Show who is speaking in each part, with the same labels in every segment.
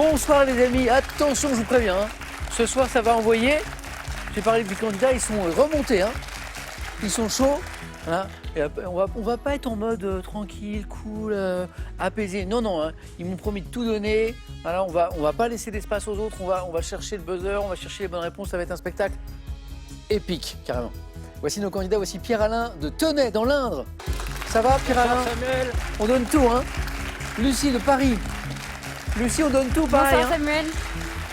Speaker 1: Bonsoir les amis, attention je vous préviens, hein. Ce soir ça va envoyer. J'ai parlé des candidats, ils sont remontés, hein. Ils sont chauds. Hein. Et on va pas être en mode tranquille, cool, apaisé. Non, non, hein. Ils m'ont promis de tout donner. Voilà, on va pas laisser d'espace aux autres, on va chercher le buzzer, on va chercher les bonnes réponses, ça va être un spectacle épique, carrément. Voici nos candidats, voici Pierre-Alain de Tenay, dans l'Indre. Ça va Pierre-Alain?
Speaker 2: Samuel.
Speaker 1: On donne tout, hein. Lucie de Paris. Lucie, on donne tout, pareil.
Speaker 3: Bonsoir
Speaker 1: hein.
Speaker 3: Samuel.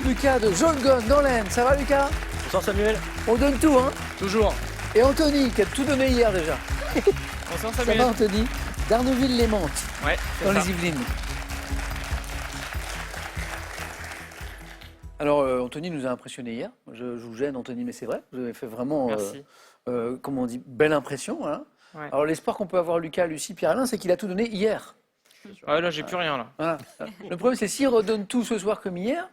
Speaker 1: Lucas de Jaune-Gonne, dans l'Aisne. Ça va Lucas?
Speaker 2: Bonsoir Samuel.
Speaker 1: On donne tout, hein.
Speaker 2: Toujours.
Speaker 1: Et Anthony, qui a tout donné hier déjà.
Speaker 2: Bonsoir
Speaker 1: Ça
Speaker 2: Samuel.
Speaker 1: va Anthony? d'Arneuville-les-Montes,
Speaker 2: Ouais,
Speaker 1: dans
Speaker 2: c'est
Speaker 1: les
Speaker 2: ça.
Speaker 1: Yvelines. Alors Anthony nous a impressionné hier. Je vous gêne Anthony, mais c'est vrai. Vous avez fait vraiment,
Speaker 2: Merci.
Speaker 1: comment on dit, belle impression. Hein.
Speaker 2: Ouais.
Speaker 1: Alors l'espoir qu'on peut avoir Lucas, Lucie, Pierre-Alain, c'est qu'il a tout donné hier.
Speaker 2: Ouais, là, j'ai plus rien, là.
Speaker 1: Voilà. Le problème, c'est s'il redonne tout ce soir comme hier,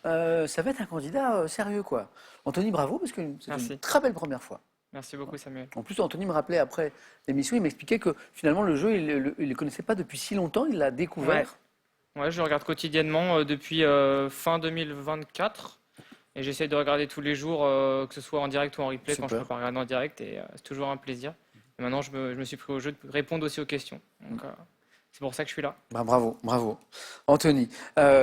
Speaker 1: ça va être un candidat sérieux, quoi. Anthony, bravo, parce que c'est une
Speaker 2: Merci.
Speaker 1: très belle première fois.
Speaker 2: Merci beaucoup, Samuel.
Speaker 1: En plus, Anthony me rappelait après l'émission, il m'expliquait que finalement le jeu, il ne le connaissait pas depuis si longtemps, il l'a découvert.
Speaker 2: Ouais, je regarde quotidiennement depuis fin 2024. Et j'essaie de regarder tous les jours, que ce soit en direct ou en replay, quand je
Speaker 1: Super.
Speaker 2: peux pas regarder en direct. Et c'est toujours un plaisir. Et maintenant, je me suis pris au jeu de répondre aussi aux questions. Donc, c'est pour ça que je suis là.
Speaker 1: Bah, bravo, bravo. Anthony,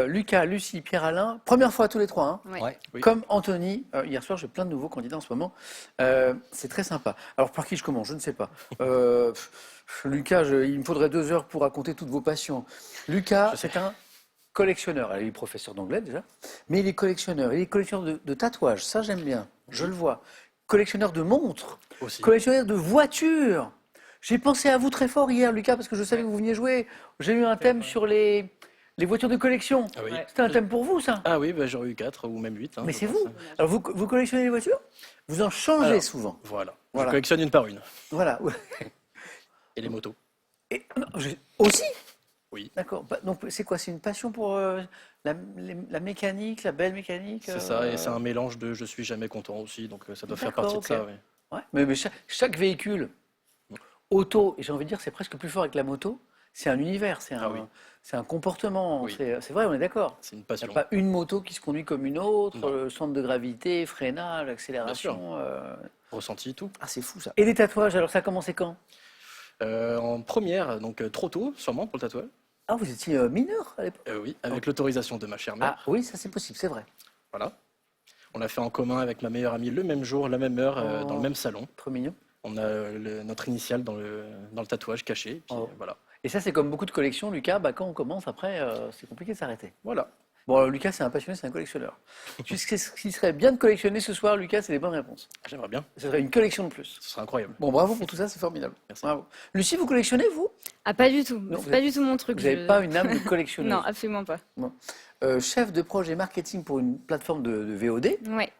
Speaker 1: Lucas, Lucie, Pierre-Alain, première fois tous les trois. Hein.
Speaker 3: Ouais.
Speaker 4: Ouais.
Speaker 2: Oui.
Speaker 1: Comme Anthony, hier soir, j'ai plein de nouveaux candidats en ce moment. C'est très sympa. Alors, par qui je commence? Je ne sais pas. Lucas, il me faudrait 2 heures pour raconter toutes vos passions. Lucas, c'est un collectionneur. Il est professeur d'anglais déjà, mais il est collectionneur. Il est collectionneur de tatouages, ça j'aime bien, je le vois. Collectionneur de montres,
Speaker 4: Aussi.
Speaker 1: collectionneur de voitures. J'ai pensé à vous très fort hier, Lucas, parce que je savais que vous veniez jouer. J'ai eu un thème sur les voitures de collection.
Speaker 4: Ah oui.
Speaker 2: Ouais.
Speaker 1: C'était un thème pour vous, ça?
Speaker 4: Ah oui, bah, j'aurais eu 4 ou même 8.
Speaker 1: Mais c'est vous. Alors, vous collectionnez les voitures? Vous en changez
Speaker 4: Alors,
Speaker 1: souvent.
Speaker 4: Voilà.
Speaker 1: Voilà.
Speaker 4: Je collectionne une par une.
Speaker 1: Voilà.
Speaker 4: Et les motos.
Speaker 1: Et, non, aussi?
Speaker 4: Oui.
Speaker 1: D'accord. Donc, c'est quoi? C'est une passion pour la mécanique, la belle mécanique?
Speaker 4: C'est ça, et c'est un mélange de je suis jamais content aussi, donc ça doit faire
Speaker 1: D'accord,
Speaker 4: partie de ça.
Speaker 1: ok.
Speaker 4: Oui.
Speaker 1: Ouais, mais chaque véhicule auto, et j'ai envie de dire, c'est presque plus fort avec la moto, c'est un univers,
Speaker 4: Ah oui.
Speaker 1: c'est un comportement.
Speaker 4: Oui.
Speaker 1: C'est vrai, on est d'accord.
Speaker 4: C'est une
Speaker 1: Il n'y
Speaker 4: passion.
Speaker 1: a pas une moto qui se conduit comme une autre,
Speaker 4: Non.
Speaker 1: centre de gravité, freinage, accélération.
Speaker 4: Ressenti, tout.
Speaker 1: Ah, c'est fou ça. Et les tatouages, alors ça a commencé quand?
Speaker 4: En première, donc trop tôt, sûrement pour le tatouage.
Speaker 1: Ah, vous étiez mineur à l'époque?
Speaker 4: Oui, avec l'autorisation de ma chère mère.
Speaker 1: Ah oui, ça c'est possible, c'est vrai.
Speaker 4: Voilà. On l'a fait en commun avec ma meilleure amie le même jour, la même heure,
Speaker 1: Oh.
Speaker 4: dans le même salon.
Speaker 1: Trop mignon.
Speaker 4: On a notre initiale dans le tatouage caché. Puis,
Speaker 1: Oh.
Speaker 4: voilà.
Speaker 1: Et ça, c'est comme beaucoup de collections, Lucas, bah, quand on commence, après, c'est compliqué de s'arrêter.
Speaker 4: Voilà.
Speaker 1: Bon, Lucas, c'est un passionné, c'est un collectionneur. Ce qui serait bien de collectionner ce soir, Lucas, c'est les bonnes réponses.
Speaker 4: J'aimerais bien.
Speaker 1: Ce serait une collection de plus.
Speaker 4: Ce serait incroyable.
Speaker 1: Bon, bravo pour tout ça, c'est formidable.
Speaker 4: Merci.
Speaker 1: Bravo. Lucie, vous collectionnez, vous?
Speaker 3: Ah, pas du tout.
Speaker 1: Non,
Speaker 3: C'est
Speaker 1: vous
Speaker 3: pas
Speaker 1: êtes-
Speaker 3: du tout mon truc.
Speaker 1: Vous n'avez pas une âme de collectionneuse.
Speaker 3: Non, absolument pas.
Speaker 1: Chef de projet marketing pour une plateforme de VOD,
Speaker 3: Ouais.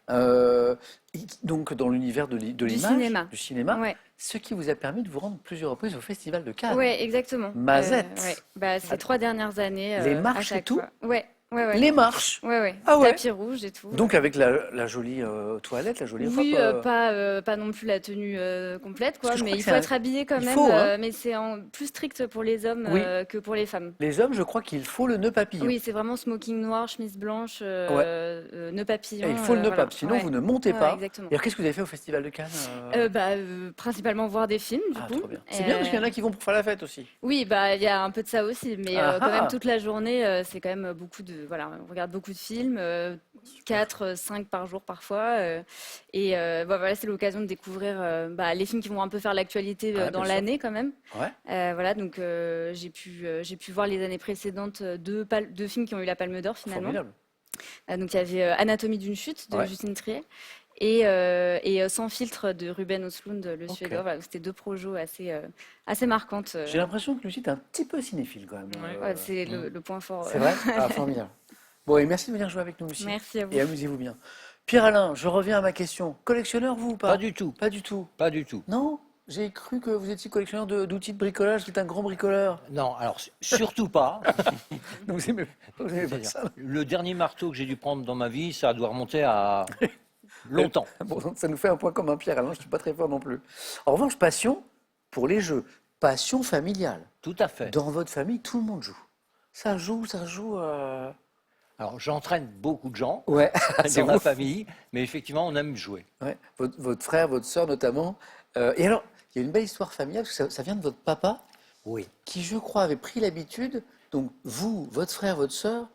Speaker 1: donc dans l'univers de l'image,
Speaker 3: cinéma.
Speaker 1: du cinéma,
Speaker 3: Ouais.
Speaker 1: ce qui vous a permis de vous rendre plusieurs reprises au Festival de Cannes.
Speaker 3: Ouais, exactement.
Speaker 1: Mazette.
Speaker 3: Ouais. Bah, ces 3 dernières années.
Speaker 1: Les
Speaker 3: à
Speaker 1: marches et
Speaker 3: chaque
Speaker 1: tout
Speaker 3: fois. Ouais. Ouais.
Speaker 1: Les marches.
Speaker 3: Ouais.
Speaker 1: Ah ouais.
Speaker 3: Tapis rouge et tout.
Speaker 1: Donc avec la jolie toilette, la jolie
Speaker 3: Oui,
Speaker 1: robe.
Speaker 3: pas non plus la tenue complète, quoi.
Speaker 1: Parce que je
Speaker 3: Mais
Speaker 1: crois
Speaker 3: il
Speaker 1: que
Speaker 3: faut
Speaker 1: c'est
Speaker 3: être habillé quand
Speaker 1: il
Speaker 3: même.
Speaker 1: faut, hein.
Speaker 3: Mais c'est plus strict pour les hommes
Speaker 1: Oui.
Speaker 3: que pour les femmes.
Speaker 1: Les hommes, je crois qu'il faut le nœud papillon.
Speaker 3: Oui, c'est vraiment smoking noir, chemise blanche, nœud papillon.
Speaker 1: Et il faut le nœud
Speaker 3: voilà.
Speaker 1: papillon, sinon
Speaker 3: Ouais.
Speaker 1: vous ne montez
Speaker 3: Ouais,
Speaker 1: pas.
Speaker 3: exactement.
Speaker 1: Et alors qu'est-ce que vous avez fait au Festival de Cannes
Speaker 3: Principalement voir des films, du
Speaker 1: Ah,
Speaker 3: coup.
Speaker 1: trop bien. C'est bien parce qu'il y en a qui vont pour faire la fête aussi.
Speaker 3: Oui, bah il y a un peu de ça aussi, mais
Speaker 1: Ah
Speaker 3: quand
Speaker 1: ah.
Speaker 3: même toute la journée, c'est quand même beaucoup de voilà, on regarde beaucoup de films, 4, 5 par jour parfois, voilà, c'est l'occasion de découvrir les films qui vont un peu faire l'actualité
Speaker 1: Ah,
Speaker 3: dans
Speaker 1: bien sûr.
Speaker 3: l'année quand même.
Speaker 1: Ouais.
Speaker 3: Voilà, donc j'ai pu voir les années précédentes deux films qui ont eu la Palme d'Or finalement.
Speaker 1: Formidable.
Speaker 3: Donc il y avait Anatomie d'une chute de
Speaker 1: Ouais.
Speaker 3: Justine Triet. Et Sans filtre de Ruben Östlund, le
Speaker 1: Ok.
Speaker 3: Suédois. Voilà, c'était 2 projets assez marquantes.
Speaker 1: J'ai l'impression que Lucie est un petit peu cinéphile quand même.
Speaker 2: Ouais.
Speaker 3: Ouais, c'est le point fort.
Speaker 1: C'est vrai? Ah, formidable. Bon, et merci de venir jouer avec nous, Lucie.
Speaker 3: Merci à vous.
Speaker 1: Et amusez-vous bien. Pierre-Alain, je reviens à ma question. Collectionneur, vous ou pas?
Speaker 5: Pas du tout,
Speaker 1: Pas du tout.
Speaker 5: pas du tout.
Speaker 1: Non? J'ai cru que vous étiez collectionneur d'outils de bricolage, qui est un grand bricoleur.
Speaker 5: Non, alors surtout pas.
Speaker 1: Donc vous aimez pas ça?
Speaker 5: Le dernier marteau que j'ai dû prendre dans ma vie, ça doit remonter à longtemps.
Speaker 1: Bon, donc ça nous fait un point commun, Pierre-Alain, je ne suis pas très fort non plus. En revanche, passion pour les jeux, passion familiale.
Speaker 5: Tout à fait.
Speaker 1: Dans votre famille, tout le monde joue. Ça joue
Speaker 5: Alors, j'entraîne beaucoup de gens
Speaker 1: Ouais, c'est
Speaker 5: dans ma
Speaker 1: ouf.
Speaker 5: famille, mais effectivement, on aime jouer.
Speaker 1: Ouais. Votre frère, votre sœur notamment. Et alors, il y a une belle histoire familiale, parce que ça vient de votre papa,
Speaker 5: Oui.
Speaker 1: qui, je crois, avait pris l'habitude, donc vous, votre frère, votre sœur,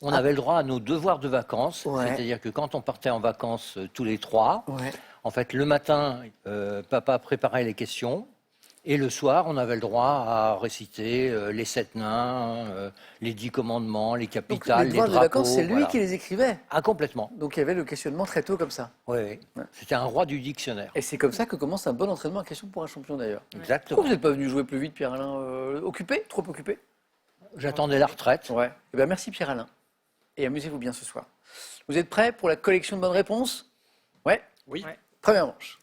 Speaker 5: On avait le droit à nos devoirs de vacances,
Speaker 1: Ouais.
Speaker 5: c'est-à-dire que quand on partait en vacances tous les trois,
Speaker 1: ouais.
Speaker 5: en fait, le matin, papa préparait les questions, et le soir, on avait le droit à réciter les 7 nains, les 10 commandements, les
Speaker 1: Donc
Speaker 5: capitales,
Speaker 1: les
Speaker 5: les
Speaker 1: devoirs de
Speaker 5: drapeaux.
Speaker 1: vacances, c'est lui
Speaker 5: voilà.
Speaker 1: qui les écrivait.
Speaker 5: Ah, complètement.
Speaker 1: Donc il y avait le questionnement très tôt comme ça.
Speaker 5: Oui, oui.
Speaker 1: Ouais.
Speaker 5: C'était un roi du dictionnaire.
Speaker 1: Et c'est comme ça que commence un bon entraînement à question pour un champion d'ailleurs.
Speaker 5: Exactement.
Speaker 1: Pourquoi vous n'êtes pas venu jouer plus vite, Pierre-Alain Occupé? Trop occupé?
Speaker 5: J'attendais la retraite.
Speaker 1: Ouais. Eh bien, merci Pierre-Alain. Et amusez-vous bien ce soir. Vous êtes prêts pour la collection de bonnes réponses? Ouais.
Speaker 4: Oui.
Speaker 2: Ouais.
Speaker 1: Première manche.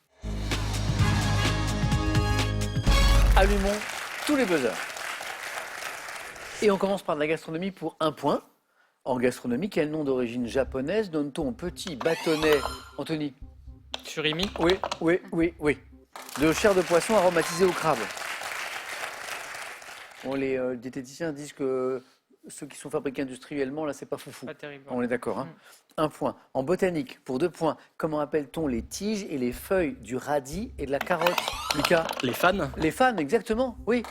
Speaker 1: Allumons tous les buzzers. Et on commence par de la gastronomie pour 1 point. En gastronomie, quel nom d'origine japonaise donne-t-on au petit bâtonnet, Anthony?
Speaker 2: Surimi.
Speaker 1: Oui. De chair de poisson aromatisée au crabe. Bon, les diététiciens disent que ceux qui sont fabriqués industriellement, là, c'est pas foufou.
Speaker 2: Pas terrible.
Speaker 1: On est d'accord, hein? 1 point. En botanique, pour 2 points, comment appelle-t-on les tiges et les feuilles du radis et de la carotte? Lucas?
Speaker 4: Les fans.
Speaker 1: Les fans, exactement, oui.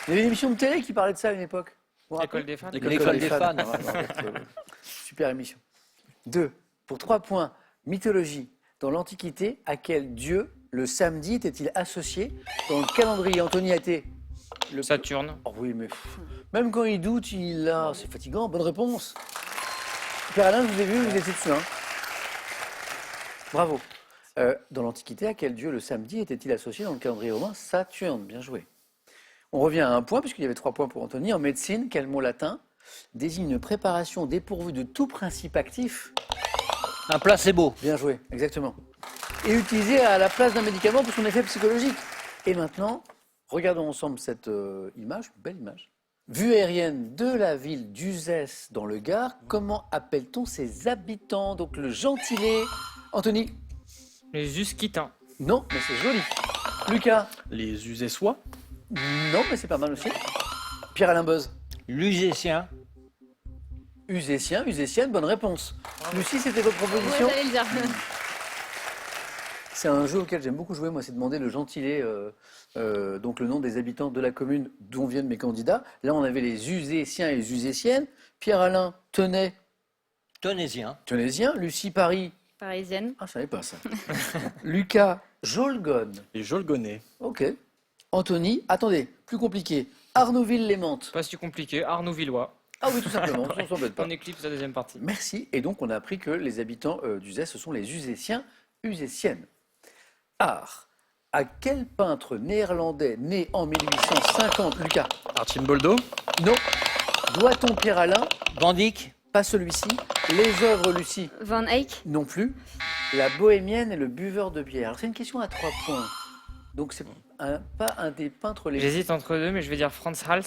Speaker 1: Il y avait une émission de télé qui parlait de ça à une époque. Vous vous
Speaker 2: L'école
Speaker 1: rappelez?
Speaker 2: des fans.
Speaker 5: L'école des fans.
Speaker 1: Super émission. 2. Pour 3 points, mythologie. Dans l'Antiquité, à quel dieu le samedi était-il associé? Dans le calendrier, Anthony a été le...
Speaker 2: Saturne.
Speaker 1: Oh oui, mais même quand il doute, il a... C'est fatigant. Bonne réponse. Pierre-Alain, je vous ai vu, vous étiez dessus. Hein. Bravo. Dans l'Antiquité, à quel dieu le samedi était-il associé dans le calendrier romain? Saturne. Bien joué. On revient à 1 point, puisqu'il y avait 3 points pour Anthony. En médecine, quel mot latin désigne une préparation dépourvue de tout principe actif?
Speaker 5: Un placebo.
Speaker 1: Bien joué, exactement. Et utilisé à la place d'un médicament pour son effet psychologique. Et maintenant, regardons ensemble cette image, belle image. Vue aérienne de la ville d'Uzès dans le Gard, comment appelle-t-on ses habitants? Donc le gentilé. Anthony?
Speaker 2: Les Usquitains.
Speaker 1: Non, mais c'est joli. Lucas?
Speaker 4: Les Uzessois.
Speaker 1: Non, mais c'est pas mal aussi. Pierre-Alain Buzz?
Speaker 5: L'usétien.
Speaker 1: Usétien, usétienne, bonne réponse. Lucie, c'était votre
Speaker 3: Ouais,
Speaker 1: proposition?
Speaker 3: j'allais le dire.
Speaker 1: C'est un jeu auquel j'aime beaucoup jouer, moi, c'est demander le gentilé, donc le nom des habitants de la commune d'où viennent mes candidats. Là, on avait les Usétiens et les Usétiennes. Pierre-Alain Tenay,
Speaker 5: Tonésien.
Speaker 1: Tenaysien. Lucie Paris,
Speaker 3: Parisienne.
Speaker 1: ah, je savais pas ça. Lucas Jolgone,
Speaker 4: Les Jolgonais.
Speaker 1: ok. Anthony, attendez, plus compliqué. Arnouville-les-Mantes.
Speaker 2: Pas si compliqué. Arnaud-Villois.
Speaker 1: Ah oui, tout simplement, on s'embête pas.
Speaker 2: On éclipse la deuxième partie.
Speaker 1: Merci. Et donc, on a appris que les habitants d'Uzès, ce sont les Usétiens, Usétiennes. Art. À quel peintre néerlandais né en 1850, Lucas?
Speaker 4: Archimboldo.
Speaker 1: Non. Doit-on Pierre-Alain?
Speaker 5: Van Dyck.
Speaker 1: Pas celui-ci. Les œuvres, Lucie?
Speaker 3: Van Eyck.
Speaker 1: Non plus. La bohémienne et le buveur de bière. Alors, c'est une question à 3 points. Donc, c'est pas un des peintres les...
Speaker 2: J'hésite entre deux, mais je vais dire Franz Hals.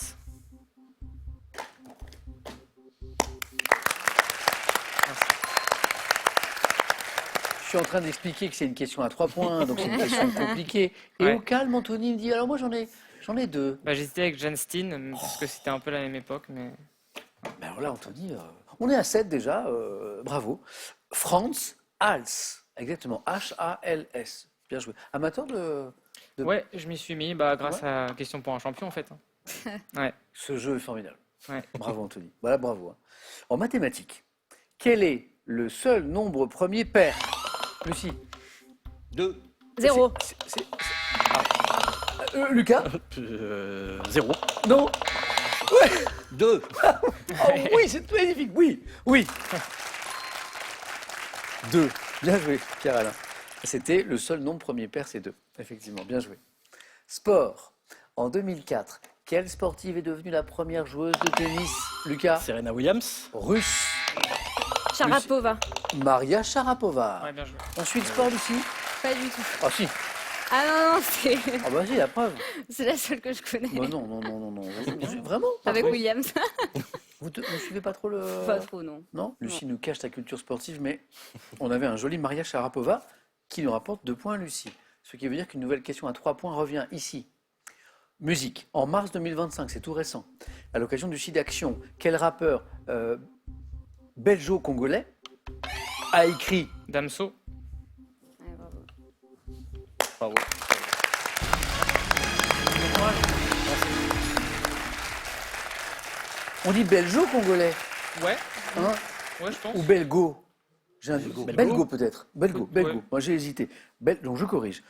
Speaker 1: Je suis en train d'expliquer que c'est une question à 3 points, donc c'est une question compliquée. Et
Speaker 2: Ouais.
Speaker 1: au calme, Anthony me dit, alors moi, j'en ai 2.
Speaker 2: Bah, j'hésitais avec Jan Steen, parce que c'était un peu la même époque, mais...
Speaker 1: Ben alors là, Anthony, on est à 7 déjà, bravo. Franz Hals, exactement, H-A-L-S. Bien joué. Amateur de...
Speaker 2: Ouais, je m'y suis mis grâce à Question pour un champion, en fait. Ouais.
Speaker 1: Ce jeu est formidable.
Speaker 2: Ouais.
Speaker 1: Bravo, Anthony. Voilà, bravo. Hein. En mathématiques, quel est le seul nombre premier pair? Lucie?
Speaker 5: 2.
Speaker 3: 0.
Speaker 1: Lucas?
Speaker 4: 0.
Speaker 1: Non?
Speaker 5: 2.
Speaker 1: Oh oui, c'est magnifique, oui, oui. 2. Bien joué, Pierre-Alain. C'était le seul nombre premier pair, c'est 2. Effectivement, bien joué. Sport. En 2004, quelle sportive est devenue la première joueuse de tennis? Lucas?
Speaker 4: Serena Williams.
Speaker 1: Russe.
Speaker 3: Sharapova.
Speaker 1: Maria Sharapova.
Speaker 2: Ouais, bien joué.
Speaker 1: Ensuite, sport, Lucie?
Speaker 3: Pas du tout.
Speaker 1: Ah si.
Speaker 3: Ah non, c'est
Speaker 1: Ah bah si, la preuve.
Speaker 3: c'est la seule que je connais.
Speaker 1: Bah non. Vraiment? Pas
Speaker 3: Avec
Speaker 1: trop
Speaker 3: Williams.
Speaker 1: Vous ne suivez pas trop le...
Speaker 3: Pas trop, non.
Speaker 1: Non, Lucie nous cache sa culture sportive, mais on avait un joli Maria Sharapova qui nous rapporte 2 points à Lucie. Ce qui veut dire qu'une nouvelle question à 3 points revient ici. Musique. En mars 2025, c'est tout récent, à l'occasion du SIDAction, quel rappeur belgeo-congolais a écrit
Speaker 2: Damso.
Speaker 3: Ouais, bravo.
Speaker 4: Bravo.
Speaker 1: On dit belgeo-congolais,
Speaker 2: Ouais,
Speaker 1: hein,
Speaker 2: ouais, je pense.
Speaker 1: ou belgo. J'ai un
Speaker 5: Belgo.
Speaker 1: belgo peut-être. Belgo.
Speaker 2: Ouais.
Speaker 1: Moi j'ai hésité. Donc je corrige.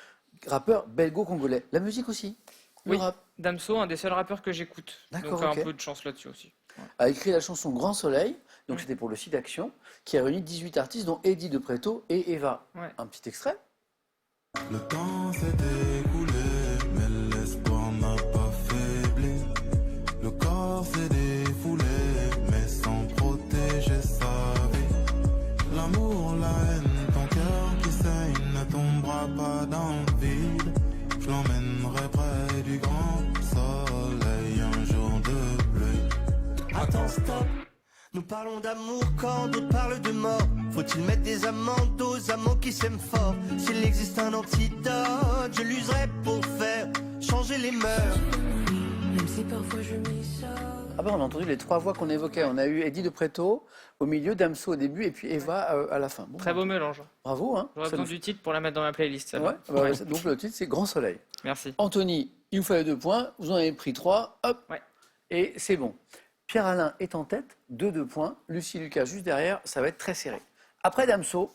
Speaker 1: Rappeur belgo-congolais. La musique aussi. Le
Speaker 2: Oui.
Speaker 1: rap.
Speaker 2: Damso, un des seuls rappeurs que j'écoute.
Speaker 1: D'accord,
Speaker 2: Donc
Speaker 1: ok.
Speaker 2: un peu de chance là-dessus aussi.
Speaker 1: A écrit la chanson Grand Soleil. Donc c'était pour le SIDAction, qui a réuni 18 artistes, dont Eddie de Preto et Eva.
Speaker 2: Ouais.
Speaker 1: Un petit extrait.
Speaker 6: Le temps s'est écoulé, mais l'espoir n'a pas faibli. Le corps s'est défoulé, mais sans protéger sa vie. L'amour, la haine, ton cœur qui saigne ne tombera pas dans le vide. Je l'emmènerai près du grand soleil un jour de pluie.
Speaker 7: Attends, stop. Nous parlons d'amour quand d'autres parlent de mort. Faut-il mettre des amendes aux amants qui s'aiment fort? S'il existe un antidote, je l'userai pour faire changer les mœurs. Même si parfois je m'isole.
Speaker 1: Ah ben on a entendu les trois voix qu'on évoquait. On a eu Eddie de Preto au milieu, Damso au début et puis Eva à la fin. Bon,
Speaker 2: Très beau mélange.
Speaker 1: bravo. Hein.
Speaker 2: J'aurais
Speaker 1: Ça
Speaker 2: besoin
Speaker 1: nous-
Speaker 2: du titre pour la mettre dans ma playlist.
Speaker 1: Ouais,
Speaker 2: celle-là.
Speaker 1: bah,
Speaker 2: Ouais.
Speaker 1: donc le titre c'est Grand Soleil.
Speaker 2: Merci.
Speaker 1: Anthony, il vous fallait 2 points, vous en avez pris 3, hop,
Speaker 2: Ouais.
Speaker 1: et c'est bon. Pierre-Alain est en tête, 2 points. Lucie Lucas juste derrière, ça va être très serré. Après Damso,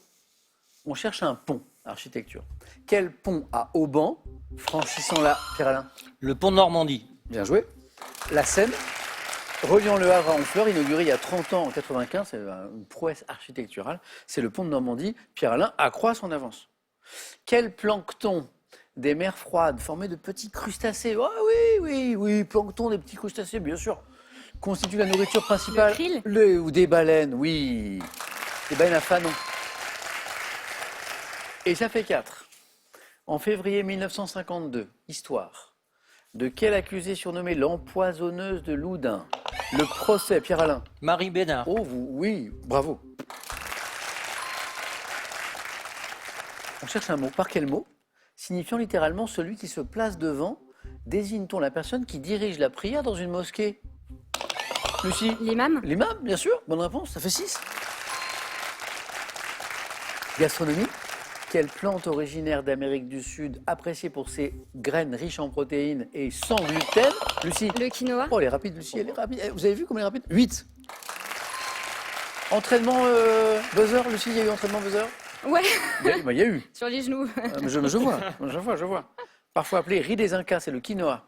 Speaker 1: on cherche un pont, architecture. Quel pont à Auban, franchissant-la, Pierre-Alain?
Speaker 5: Le pont de Normandie.
Speaker 1: Bien joué. La Seine, reliant le Havre à Honfleur, inauguré il y a 30 ans en 95, c'est une prouesse architecturale. C'est le pont de Normandie. Pierre-Alain accroît son avance. Quel plancton des mers froides formé de petits crustacés? Ah oui, plancton des petits crustacés, bien sûr. Constitue la nourriture principale.
Speaker 3: krill
Speaker 1: Ou des baleines, oui. Des baleines à fanon. Et ça fait 4. En février 1952, histoire. De quelle accusée surnommée l'empoisonneuse de Loudun? Le procès, Pierre-Alain.
Speaker 5: Marie Bénard.
Speaker 1: Oh, oui, bravo. On cherche un mot. Par quel mot? Signifiant littéralement celui qui se place devant, désigne-t-on la personne qui dirige la prière dans une mosquée? Lucie?
Speaker 3: L'imam.
Speaker 1: L'imam, bien sûr. Bonne réponse, ça fait 6. Gastronomie. Quelle plante originaire d'Amérique du Sud, appréciée pour ses graines riches en protéines et sans gluten? Lucie?
Speaker 3: Le quinoa.
Speaker 1: Oh, elle est rapide, Lucie, elle est rapide. Eh, vous avez vu comme elle est rapide? 8. Entraînement buzzer, Lucie, il y a eu entraînement buzzer?
Speaker 3: Ouais,
Speaker 1: Il y a eu.
Speaker 3: sur les genoux.
Speaker 1: Mais je vois. Parfois appelé riz des Incas, c'est le quinoa.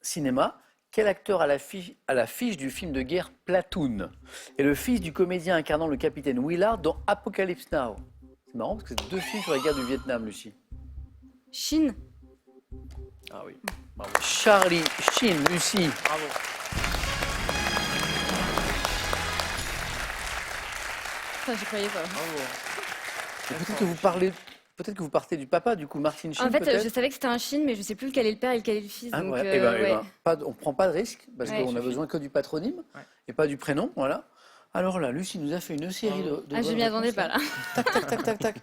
Speaker 1: Cinéma. Quel acteur à l'affiche du film de guerre Platoon est le fils du comédien incarnant le capitaine Willard dans Apocalypse Now? C'est marrant parce que c'est 2 films sur la guerre du Vietnam, Lucie.
Speaker 3: Chine.
Speaker 1: Ah oui. Bravo. Charlie Sheen, Lucie.
Speaker 2: Bravo.
Speaker 3: Enfin, j'y croyais pas.
Speaker 1: Et peut-être que vous partez du papa, du coup, Martin Sheen.
Speaker 3: En fait,
Speaker 1: peut-être.
Speaker 3: je savais que c'était un Chine, mais je sais plus lequel est le père et lequel est le fils.
Speaker 1: Ah
Speaker 3: donc,
Speaker 1: ouais,
Speaker 3: ouais.
Speaker 1: on ne prend pas de risque parce
Speaker 3: Ouais,
Speaker 1: qu'on a
Speaker 3: suffit.
Speaker 1: besoin que du patronyme
Speaker 2: Ouais.
Speaker 1: et pas du prénom, voilà. Alors là, Lucie nous a fait une série de
Speaker 3: Ah, je
Speaker 1: bonnes
Speaker 3: m'y attendais
Speaker 1: réponses,
Speaker 3: pas là.
Speaker 1: Tac, tac, tac.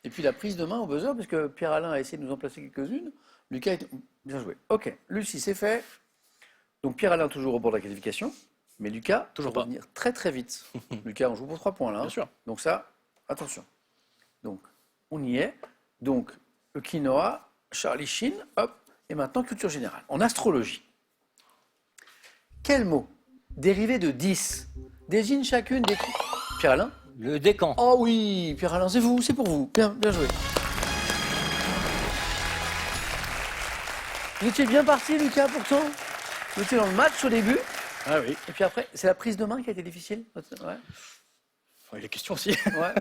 Speaker 1: Et puis la prise de main au buzzer, parce que Pierre-Alain a essayé de nous en placer quelques-unes. Lucas, bien joué. Ok, Lucie, c'est fait. Donc Pierre-Alain toujours au bord de la qualification, mais Lucas,
Speaker 4: Toujours
Speaker 1: va
Speaker 4: pas.
Speaker 1: revenir très très vite. Lucas, on joue pour 3 points là. hein.
Speaker 4: Bien sûr.
Speaker 1: Donc ça, attention. Donc, on y est. Donc, le quinoa, Charlie Sheen, hop, et maintenant culture générale. En astrologie, quel mot, dérivé de 10, désigne chacune des... Pierre-Alain?
Speaker 5: Le décan.
Speaker 1: Oh oui, Pierre-Alain, c'est vous, c'est pour vous. Bien joué. Vous étiez bien parti, Lucas, pourtant. Vous étiez dans le match au début,
Speaker 4: Ah oui.
Speaker 1: et puis après, c'est la prise de main qui a été difficile. Ouais.
Speaker 4: Oh, les questions aussi.
Speaker 1: Ouais.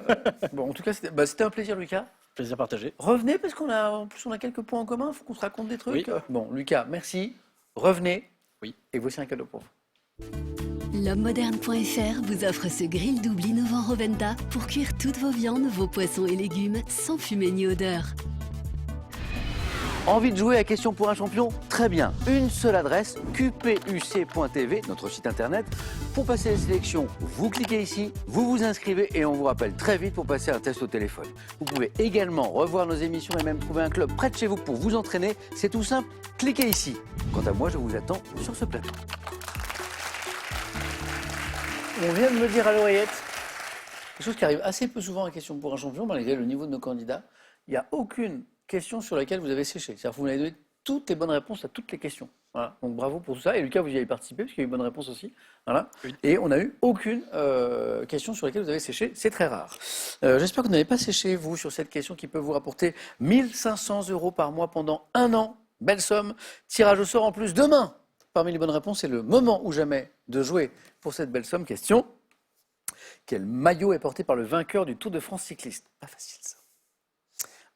Speaker 1: Bon, en tout cas, c'était un plaisir, Lucas.
Speaker 4: Plaisir partagé.
Speaker 1: Revenez, parce en plus, on a quelques points en commun. Il faut qu'on se raconte des trucs.
Speaker 4: Oui.
Speaker 1: Bon, Lucas, merci. Revenez.
Speaker 4: Oui.
Speaker 1: Et voici un cadeau pour vous.
Speaker 8: L'homme-moderne.fr vous offre ce grill double innovant Roventa pour cuire toutes vos viandes, vos poissons et légumes sans fumée ni odeur.
Speaker 1: Envie de jouer à Question pour un champion? Très bien. Une seule adresse, qpuc.tv, notre site internet. Pour passer les sélections, vous cliquez ici, vous vous inscrivez et on vous rappelle très vite pour passer un test au téléphone. Vous pouvez également revoir nos émissions et même trouver un club près de chez vous pour vous entraîner. C'est tout simple, cliquez ici. Quant à moi, je vous attends sur ce plateau. On vient de me dire à l'oreillette, quelque chose qui arrive assez peu souvent à Question pour un champion, malgré le niveau de nos candidats, il n'y a aucune question sur laquelle vous avez séché. C'est-à-dire que vous m'avez donné toutes les bonnes réponses à toutes les questions. Voilà. Donc bravo pour tout ça. Et Lucas, vous y avez participé, parce qu'il y a eu bonne réponse aussi. Voilà.
Speaker 4: Oui.
Speaker 1: Et on n'a eu aucune question sur laquelle vous avez séché. C'est très rare. J'espère que vous n'avez pas séché, vous, sur cette question qui peut vous rapporter 1 500 € par mois pendant 1 an. Belle somme. Tirage au sort en plus demain. Parmi les bonnes réponses, c'est le moment ou jamais de jouer pour cette belle somme. Question. Quel maillot est porté par le vainqueur du Tour de France cycliste? Pas facile ça.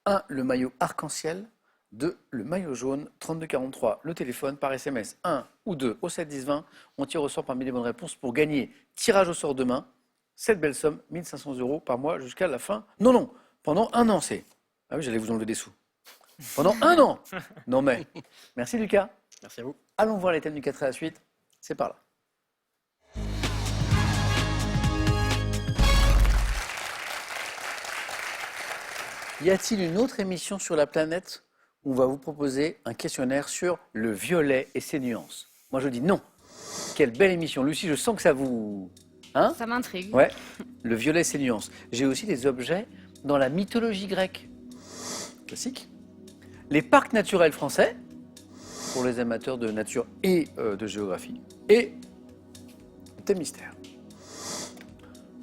Speaker 1: 1. Le maillot arc-en-ciel. 2. Le maillot jaune. 3243. Le téléphone par SMS. 1 ou 2 au 7 10 20. On tire au sort parmi les bonnes réponses pour gagner. Tirage au sort demain. Cette belle somme, 1 500 € par mois jusqu'à la fin. Non, pendant 1 an c'est. Ah oui, j'allais vous enlever des sous. Pendant 1 an. Non mais. Merci Lucas.
Speaker 4: Merci à vous.
Speaker 1: Allons voir les thèmes du 4 à la suite. C'est par là. Y a-t-il une autre émission sur la planète où on va vous proposer un questionnaire sur le violet et ses nuances? Moi je dis non. Quelle belle émission. Lucie, je sens que ça vous... Hein?
Speaker 3: Ça m'intrigue.
Speaker 1: Ouais, le violet et ses nuances. J'ai aussi des objets dans la mythologie grecque. Classique. Les parcs naturels français, pour les amateurs de nature et de géographie. Et des mystères.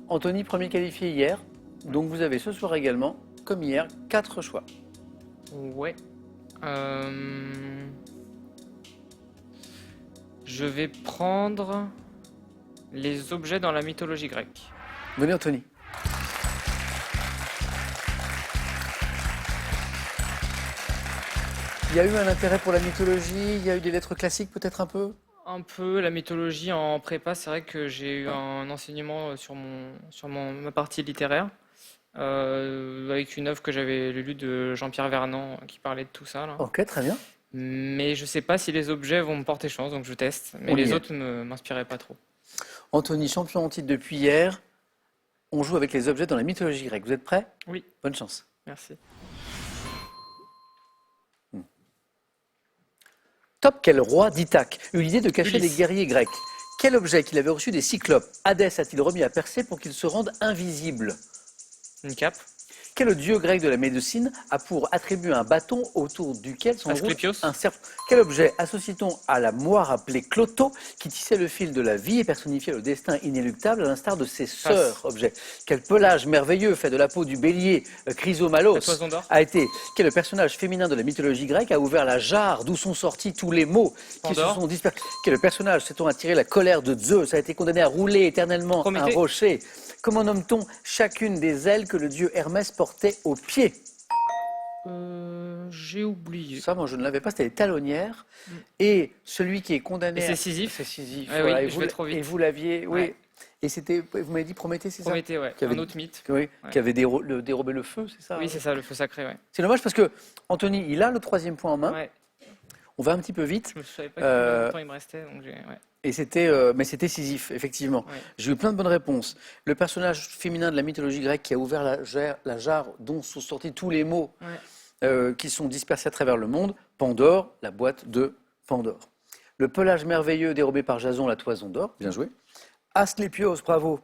Speaker 1: Anthony, premier qualifié hier. Donc vous avez ce soir également, comme hier, 4 choix.
Speaker 2: Ouais. Je vais prendre les objets dans la mythologie grecque.
Speaker 1: Venez Anthony. Il y a eu un intérêt pour la mythologie, il y a eu des lettres classiques peut-être un peu?
Speaker 2: Un peu la mythologie en prépa, c'est vrai que j'ai eu un enseignement sur ma partie littéraire, avec une œuvre que j'avais lue de Jean-Pierre Vernant qui parlait de tout ça, là.
Speaker 1: Ok, très bien.
Speaker 2: Mais je sais pas si les objets vont me porter chance, donc je teste. Mais
Speaker 1: On y
Speaker 2: les
Speaker 1: est.
Speaker 2: autres ne m'inspiraient pas trop.
Speaker 1: Anthony, champion en titre depuis hier. On joue avec les objets dans la mythologie grecque. Vous êtes prêts?
Speaker 2: Oui,
Speaker 1: Bonne chance.
Speaker 2: merci.
Speaker 1: Top, quel roi d'Ithaque eut l'idée de cacher
Speaker 2: Ulysse.
Speaker 1: les guerriers grecs? Quel objet qu'il avait reçu des cyclopes Hadès a-t-il remis à Persée pour qu'il se rende invisible?
Speaker 2: Une cape.
Speaker 1: Quel dieu grec de la médecine a pour attribut un bâton autour duquel s'enroule
Speaker 2: Asclépios.
Speaker 1: un serpent? Quel objet associe-t-on à la moire appelée Cloto, qui tissait le fil de la vie et personnifiait le destin inéluctable à l'instar de ses sœurs? Objet. Quel pelage merveilleux fait de la peau du bélier Chrysomalos
Speaker 2: La toison d'or.
Speaker 1: a été? Quel personnage féminin de la mythologie grecque a ouvert la jarre d'où sont sortis tous les mots qui se
Speaker 2: Pandore.
Speaker 1: sont dispersés? Quel personnage, sait-on, attiré la colère de Zeus, a été condamné à rouler éternellement
Speaker 2: Prométhée.
Speaker 1: un rocher? Comment nomme-t-on chacune des ailes que le dieu Hermès portait aux pieds?
Speaker 2: J'ai oublié.
Speaker 1: Ça, moi, je ne l'avais pas, c'était les talonnières. Et celui qui est condamné...
Speaker 2: Et c'est Sisyphe.
Speaker 1: C'est Sisyphe,
Speaker 2: Ouais,
Speaker 1: voilà.
Speaker 2: oui,
Speaker 1: Et
Speaker 2: je
Speaker 1: vous
Speaker 2: vais
Speaker 1: l-
Speaker 2: trop vite.
Speaker 1: Et vous l'aviez... Oui.
Speaker 2: Ouais.
Speaker 1: Et c'était... Vous m'avez dit Prométhée, c'est ça?
Speaker 2: Prométhée, ouais.
Speaker 1: Qui avait-
Speaker 2: Un autre mythe.
Speaker 1: Oui,
Speaker 2: Ouais.
Speaker 1: qui avait dérobé le feu, c'est ça?
Speaker 2: Oui, c'est ça, le feu sacré, ouais.
Speaker 1: C'est dommage parce que Anthony, il a le 3e point en main.
Speaker 2: Ouais.
Speaker 1: On va un petit peu vite.
Speaker 2: Je ne savais pas
Speaker 1: Euh,
Speaker 2: combien de temps il me restait, donc ouais.
Speaker 1: Et c'était, mais c'était Sisyphe, effectivement.
Speaker 2: Ouais.
Speaker 1: J'ai eu plein de bonnes réponses. Le personnage féminin de la mythologie grecque qui a ouvert la jarre dont sont sortis tous les mots
Speaker 2: Ouais.
Speaker 1: qui sont dispersés à travers le monde. Pandore, la boîte de Pandore. Le pelage merveilleux dérobé par Jason, la toison d'or. Bien joué. Asclépios, bravo,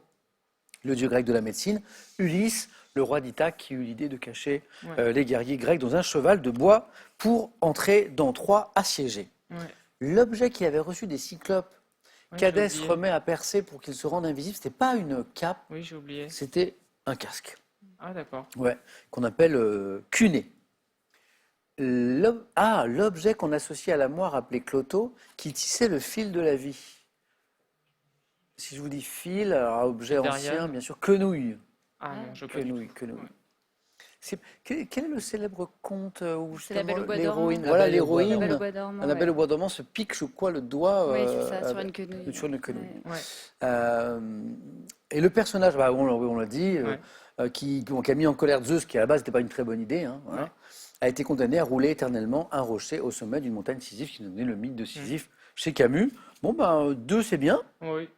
Speaker 1: le dieu grec de la médecine. Ulysse, le roi d'Ithaque qui eut l'idée de cacher
Speaker 2: Ouais.
Speaker 1: les guerriers grecs dans un cheval de bois pour entrer dans Troie assiégée.
Speaker 2: Ouais.
Speaker 1: L'objet qu'il avait reçu des cyclopes,
Speaker 2: Ouais,
Speaker 1: qu'Hadès
Speaker 2: j'ai oublié.
Speaker 1: remet à Persée pour qu'il se rende invisible, c'était pas une cape,
Speaker 2: Oui, j'ai oublié.
Speaker 1: c'était un casque,
Speaker 2: Ah, d'accord.
Speaker 1: ouais, qu'on appelle cuné. L'objet qu'on associe à la moire appelé Cloto, qui tissait le fil de la vie. Si je vous dis fil, alors objet
Speaker 2: Derrière.
Speaker 1: ancien, bien sûr, quenouille.
Speaker 2: Ah non, je peux.
Speaker 1: Quenouille. Quel est le célèbre conte où
Speaker 3: C'est La Belle
Speaker 1: justement
Speaker 3: au bois
Speaker 1: l'héroïne,
Speaker 3: dormant.
Speaker 1: voilà
Speaker 3: La Belle au
Speaker 1: l'héroïne,
Speaker 3: bois dormant,
Speaker 1: Annabelle
Speaker 3: ouais.
Speaker 1: au bois dormant se pique, je crois, le doigt
Speaker 3: Oui, c'est ça, sur une quenouille.
Speaker 1: sur une quenouille.
Speaker 3: Ouais.
Speaker 2: Ouais.
Speaker 1: Et le personnage, bah, on l'a dit,
Speaker 2: Ouais.
Speaker 1: qui a mis en colère Zeus, qui à la base n'était pas une très bonne idée, hein, voilà.
Speaker 2: Ouais.
Speaker 1: a été condamné à rouler éternellement un rocher au sommet d'une montagne Sisyphe, qui nous donnait le mythe de Sisyphe chez Camus. Bon, ben, 2, c'est bien.
Speaker 2: Oui,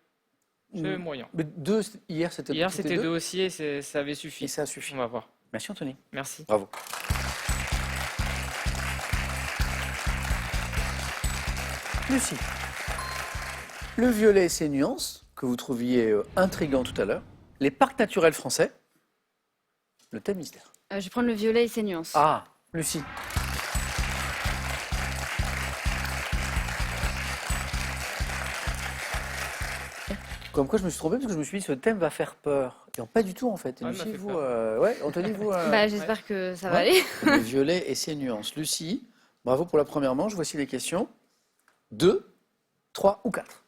Speaker 2: c'est moyen.
Speaker 1: Mais 2, hier, c'était
Speaker 2: Hier, c'était 2 aussi et ça avait suffi.
Speaker 1: Et ça suffit.
Speaker 2: On va voir.
Speaker 1: Merci, Anthony.
Speaker 2: Merci.
Speaker 1: Bravo. Lucie, le violet et ses nuances, que vous trouviez intriguant tout à l'heure, les parcs naturels français, le thème mystère.
Speaker 3: Je vais prendre le violet et ses nuances.
Speaker 1: Ah, Lucie. Comme quoi je me suis trompé parce que je me suis dit ce thème va faire peur. Et non, pas du tout en fait. Et
Speaker 2: Ouais,
Speaker 1: Lucie,
Speaker 2: il m'a fait
Speaker 1: vous,
Speaker 2: peur.
Speaker 1: ouais, Anthony, vous.
Speaker 3: Bah, j'espère que ça va
Speaker 1: Ouais.
Speaker 3: aller.
Speaker 1: Le violet et ses nuances. Lucie, bravo pour la première manche. Voici les questions. 2, 3 ou 4.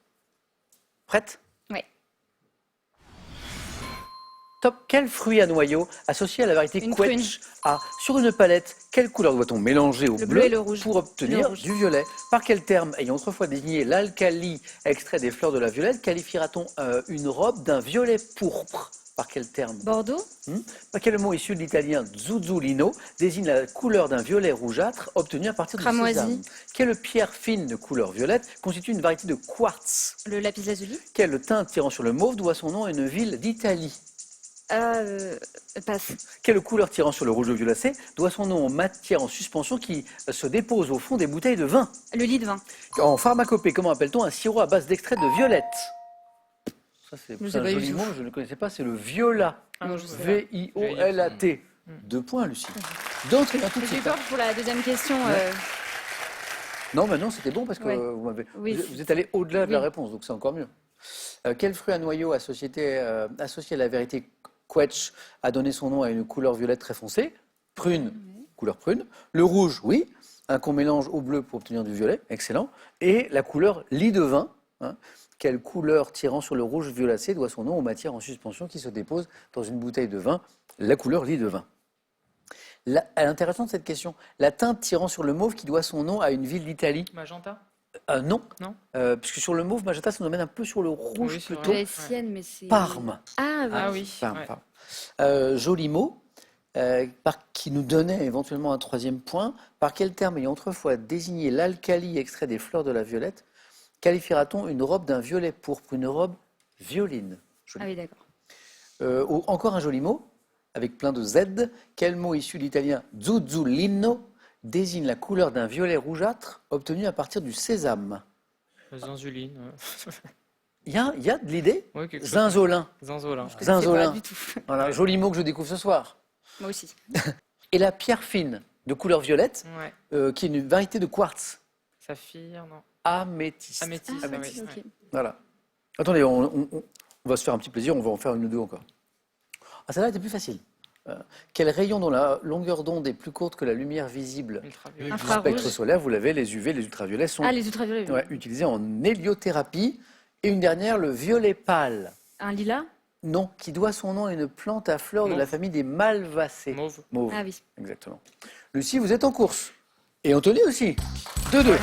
Speaker 1: Prête?
Speaker 3: Oui.
Speaker 1: Top. Quel fruit à noyau associé à la variété
Speaker 3: Une
Speaker 1: Quetch a sur une palette, quelle couleur doit-on mélanger au
Speaker 3: Le
Speaker 1: bleu
Speaker 3: bleu et le rouge.
Speaker 1: pour obtenir
Speaker 3: Le rouge.
Speaker 1: du violet? Par quel terme ayant autrefois désigné l'alcali extrait des fleurs de la violette qualifiera-t-on une robe d'un violet pourpre? Par quel terme?
Speaker 3: Bordeaux,
Speaker 1: Par quel mot issu de l'italien zuzzolino désigne la couleur d'un violet rougeâtre obtenu à partir du
Speaker 3: Cramoisi.
Speaker 1: sésame? Quelle pierre fine de couleur violette constitue une variété de quartz?
Speaker 3: le lapis lazuli.
Speaker 1: Quelle teinte tirant sur le mauve doit son nom à une ville d'Italie?
Speaker 3: Passe.
Speaker 1: Quelle couleur tirant sur le rouge violacé doit son nom aux matières en suspension qui se déposent au fond des bouteilles de vin?
Speaker 3: Le lit de vin.
Speaker 1: En pharmacopée, comment appelle-t-on un sirop à base d'extrait de violette? Ça, c'est
Speaker 3: Je sais
Speaker 1: un
Speaker 3: pas du
Speaker 1: joli
Speaker 3: tout.
Speaker 1: mot, je ne connaissais pas, c'est le viola.
Speaker 2: Ah,
Speaker 3: Non, je sais pas.
Speaker 1: V-I-O-L-A-T. 2 points, Lucie. D'entrée, tout de
Speaker 3: J'ai eu
Speaker 1: suite.
Speaker 3: peur pour la deuxième question.
Speaker 1: Ouais. Non, mais non, c'était bon parce que
Speaker 3: Ouais.
Speaker 1: vous êtes allé au-delà de la
Speaker 3: Oui.
Speaker 1: réponse, donc c'est encore mieux. Quel fruit à noyau associé à la variété Quetch a donné son nom à une couleur violette très foncée? Prune, couleur prune. Le rouge, oui, qu'on mélange au bleu pour obtenir du violet, excellent. Et la couleur lit de vin, hein. Quelle couleur tirant sur le rouge violacé doit son nom aux matières en suspension qui se déposent dans une bouteille de vin? La couleur lit de vin. Elle est intéressante cette question. La teinte tirant sur le mauve qui doit son nom à une ville d'Italie?
Speaker 2: Magenta?
Speaker 1: Non.
Speaker 2: Non.
Speaker 1: Puisque sur le mauve, magenta, ça nous amène un peu sur le rouge
Speaker 2: Oui, c'est
Speaker 1: plutôt.
Speaker 2: vrai.
Speaker 3: La sienne, mais c'est.
Speaker 1: Parme.
Speaker 3: Ah,
Speaker 2: Ah
Speaker 3: oui.
Speaker 2: oui.
Speaker 1: Parme,
Speaker 2: ouais.
Speaker 1: Parme. Joli mot, qui nous donnait éventuellement un troisième point. Par quel terme ayant autrefois désigné l'alcali extrait des fleurs de la violette, qualifiera-t-on une robe d'un violet pourpre, une robe violine? Joli.
Speaker 3: Ah oui, d'accord.
Speaker 1: Encore un joli mot, avec plein de Z. Quel mot issu de l'italien zuzzolino désigne la couleur d'un violet rougeâtre obtenu à partir du sésame?
Speaker 2: Zanzuline.
Speaker 1: Il y a de l'idée?
Speaker 2: Ouais, quelque chose.
Speaker 1: Zinzolin.
Speaker 2: Zanzolin.
Speaker 3: Je connaissais
Speaker 1: Zinzolin.
Speaker 3: pas du tout.
Speaker 1: Voilà, joli mot que je découvre ce soir.
Speaker 3: Moi aussi.
Speaker 1: Et la pierre fine de couleur violette,
Speaker 2: Ouais.
Speaker 1: qui est une variété de quartz,
Speaker 2: Saphir, non.
Speaker 1: améthyste.
Speaker 2: Améthyste,
Speaker 3: Ah,
Speaker 2: ah
Speaker 1: Améthyste.
Speaker 2: oui,
Speaker 3: ok.
Speaker 2: ouais.
Speaker 1: Voilà. Attendez, on va se faire un petit plaisir, on va en faire une ou deux encore. Ah, celle-là était plus facile. Quel rayon dont la longueur d'onde est plus courte que la lumière visible
Speaker 2: Ultraviolet.
Speaker 1: du
Speaker 3: Infrarouge.
Speaker 1: spectre solaire? Vous l'avez, les UV, les ultraviolets sont
Speaker 3: Ah, les ultraviolets. oui.
Speaker 1: utilisés en héliothérapie. Et une dernière, le violet pâle.
Speaker 3: Un lilas.
Speaker 1: Non, qui doit son nom à une plante à fleurs de
Speaker 2: Mauve.
Speaker 1: la famille des malvacées.
Speaker 2: Mauve.
Speaker 1: Mauve.
Speaker 3: Ah oui.
Speaker 1: Exactement. Lucie, vous êtes en course. Et Anthony aussi. 2-2.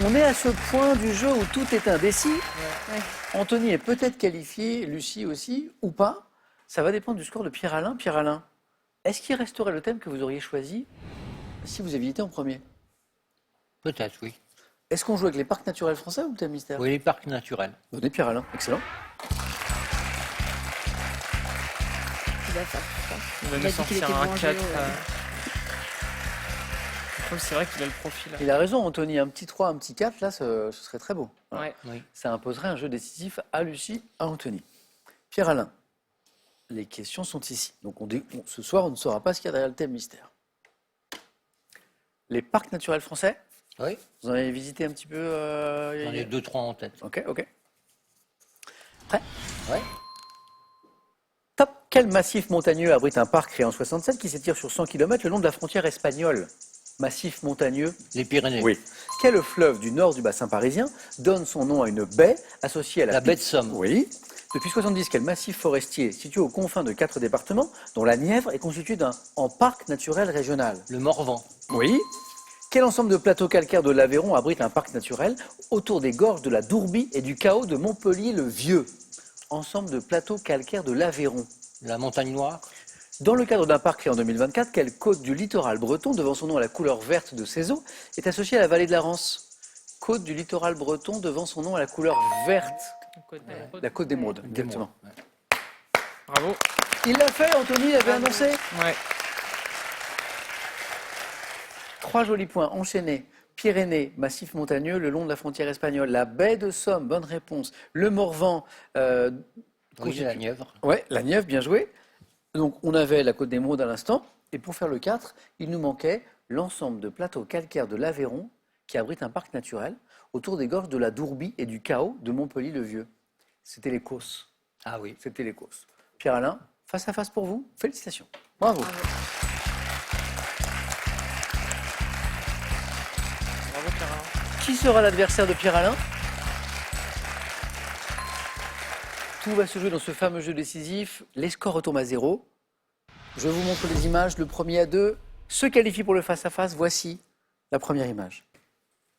Speaker 1: On est à ce point du jeu où tout est indécis.
Speaker 3: Ouais.
Speaker 1: Anthony est peut-être qualifié, Lucie aussi, ou pas. Ça va dépendre du score de Pierre-Alain. Pierre-Alain, est-ce qu'il resterait le thème que vous auriez choisi si vous aviez été en premier?
Speaker 5: Peut-être, oui.
Speaker 1: Est-ce qu'on joue avec les parcs naturels français ou le thème mystère?
Speaker 5: Oui, les parcs naturels.
Speaker 1: Donnez Pierre-Alain, excellent.
Speaker 3: Il va faire.
Speaker 2: Il va
Speaker 3: Il
Speaker 2: nous
Speaker 3: a dit qu'il
Speaker 2: sortir
Speaker 3: était
Speaker 2: un
Speaker 3: bon en
Speaker 2: 4.
Speaker 3: géo, ouais.
Speaker 2: C'est vrai qu'il a le profil.
Speaker 1: Il a raison, Anthony. Un petit 3, un petit 4, là, ce serait très beau.
Speaker 2: Ouais.
Speaker 5: Oui.
Speaker 1: Ça imposerait un jeu décisif à Lucie, à Anthony. Pierre-Alain, les questions sont ici. Donc ce soir, on ne saura pas ce qu'il y a derrière le thème mystère. Les parcs naturels français,
Speaker 5: Oui,
Speaker 1: vous en avez visité un petit peu
Speaker 5: j'en ai 2-3 en tête.
Speaker 1: Ok. Prêt?
Speaker 5: Ouais.
Speaker 1: Top. Quel massif montagneux abrite un parc créé en 67 qui s'étire sur 100 km le long de la frontière espagnole? Massif montagneux.
Speaker 5: Les Pyrénées.
Speaker 1: Oui. Quel fleuve du nord du bassin parisien donne son nom à une baie associée à
Speaker 5: La baie de Somme.
Speaker 1: Oui. Depuis 70, quel massif forestier situé aux confins de 4 départements, dont la Nièvre est constitué en parc naturel régional?
Speaker 5: Le Morvan.
Speaker 1: Oui. Quel ensemble de plateaux calcaires de l'Aveyron abrite un parc naturel autour des gorges de la Dourbie et du Chaos de Montpellier-le-Vieux? Ensemble de plateaux calcaires de l'Aveyron.
Speaker 5: La Montagne Noire.
Speaker 1: Dans le cadre d'un parc créé en 2024, quelle côte du littoral breton, devant son nom à la couleur verte de ses eaux, est associée à la vallée de la Rance? Côte du littoral breton, devant son nom à la couleur verte. La côte d'Émeraude, exactement.
Speaker 5: Ouais.
Speaker 2: Bravo.
Speaker 1: Il l'a fait, Anthony l'avait annoncé.
Speaker 2: Ouais.
Speaker 1: 3 jolis points enchaînés. Pyrénées, massif montagneux, le long de la frontière espagnole. La baie de Somme, bonne réponse. Le Morvan.
Speaker 5: Oui, la Nièvre.
Speaker 1: Ouais, la Nièvre, bien joué. Donc, on avait la côte d'Émeraude à l'instant. Et pour faire le 4, il nous manquait l'ensemble de plateaux calcaires de l'Aveyron qui abrite un parc naturel autour des gorges de la Dourbie et du Cao de Montpellier-le-Vieux. C'était les Causses.
Speaker 5: Ah oui.
Speaker 1: C'était les Causses. Pierre-Alain, face à face pour vous. Félicitations. Bravo.
Speaker 2: Bravo, Pierre-Alain.
Speaker 1: Qui sera l'adversaire de Pierre-Alain? Tout va se jouer dans ce fameux jeu décisif. Les scores retombent à 0. Je vous montre les images. Le premier à 2 se qualifie pour le face-à-face. Voici la première image.